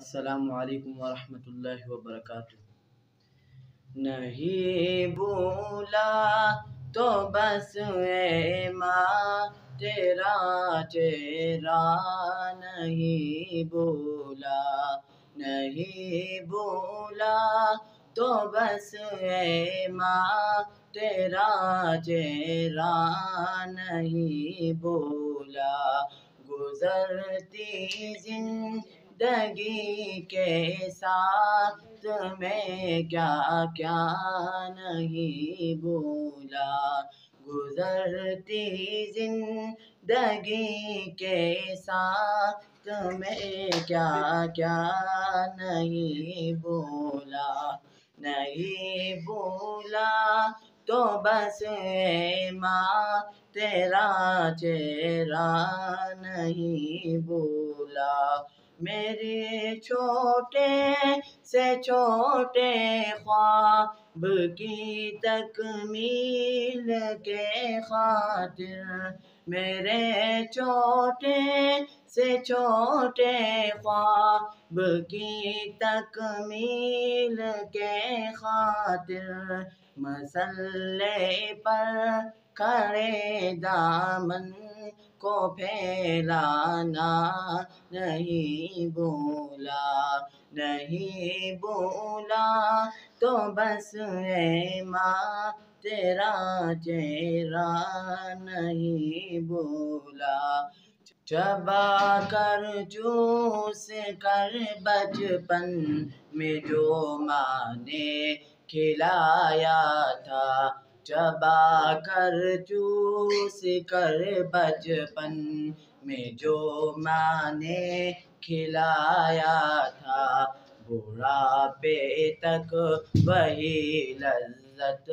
السلام علیکم ورحمۃ اللہ وبرکاتہ۔ نہیں بھولا تو بس اے ماں تیرا چہرہ، نہیں بھولا نہیں بھولا تو بس اے ماں تیرا چہرہ، نہیں بھولا گزرتی زندگی کے ساتھ میں کیا کیا نہیں بھولا، گزرتی زندگی کے ساتھ میں کیا کیا نہیں بھولا، نہیں بھولا تو بس اے ماں تیرا چہرہ، نہیں بھولا میرے چھوٹے سے چھوٹے خواب کی تکمیل کے خاطر، میرے چھوٹے سے چھوٹے خواب کی تکمیل کے خاطر، مسلح پر کھڑے دامن کو پھیلانا نہیں بھولا، نہیں بھولا تو بس اے ماں تیرا چہرہ، نہیں بھولا چبا کر چوس کر بچپن میں جو ماں نے کھلایا تھا، چبا کر چوس کر بچپن میں جو ماں نے کھلایا تھا، بڑھاپے تک وہی لذت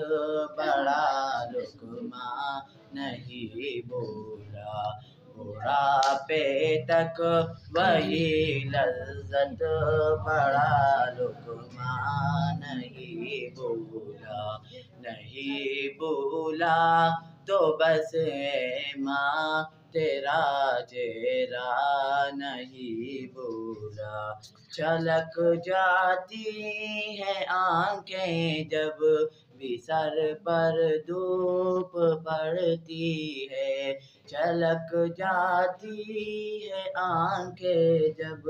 بڑا لقمہ نہیں بھولا، بڑھاپے تک وہی لذت بڑا لقمہ نہیں بھولا، نہیں بھولا تو بس اے ماں تیرا چہرہ، نہیں بھولا چھلک جاتی ہے آنکھیں جب بھی سر پر دھوپ پڑتی ہے، چھلک جاتی ہے آنکھیں جب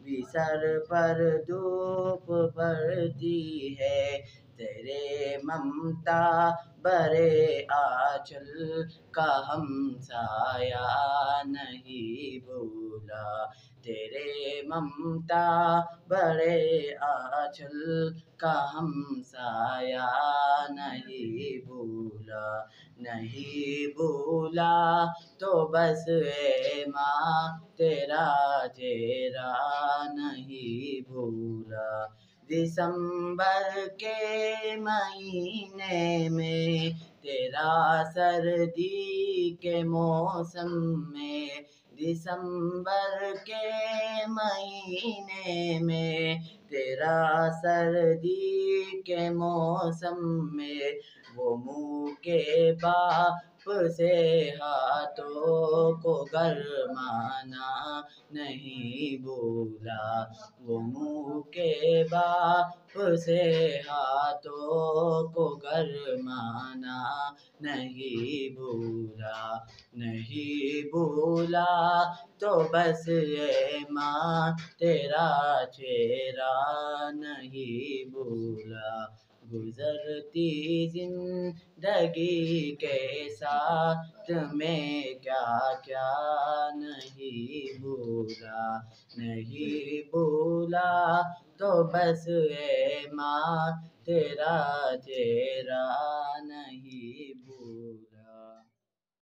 بھی سر پر دھوپ پڑتی ہے، تیرے ممتا بھرے آنچل کا ہم سایہ نہیں بھولا، تیرے ممتا بھرے آنچل کا ہم سایہ نہیں بھولا، نہیں بھولا تو بس اے ماں تیرا چہرہ، نہیں بھولا دسمبر کے مہینے میں تیرا سردی کے موسم میں، دسمبر کے مہینے میں تیرا سردی کے موسم میں، وہ منہ کے باپ سے ہاتھوں کو گرمانا نہیں بھولا، وہ منہ کے باپ سے ہاتھوں کو گرمانا نہیں بھولا، نہیں بھولا تو بس اے ماں تیرا چہرہ، نہیں بھولا گزرتی زندگی کے ساتھ میں کیا کیا نہیں بھولا، نہیں بھولا تو بس اے ماں تیرا چہرہ، نہیں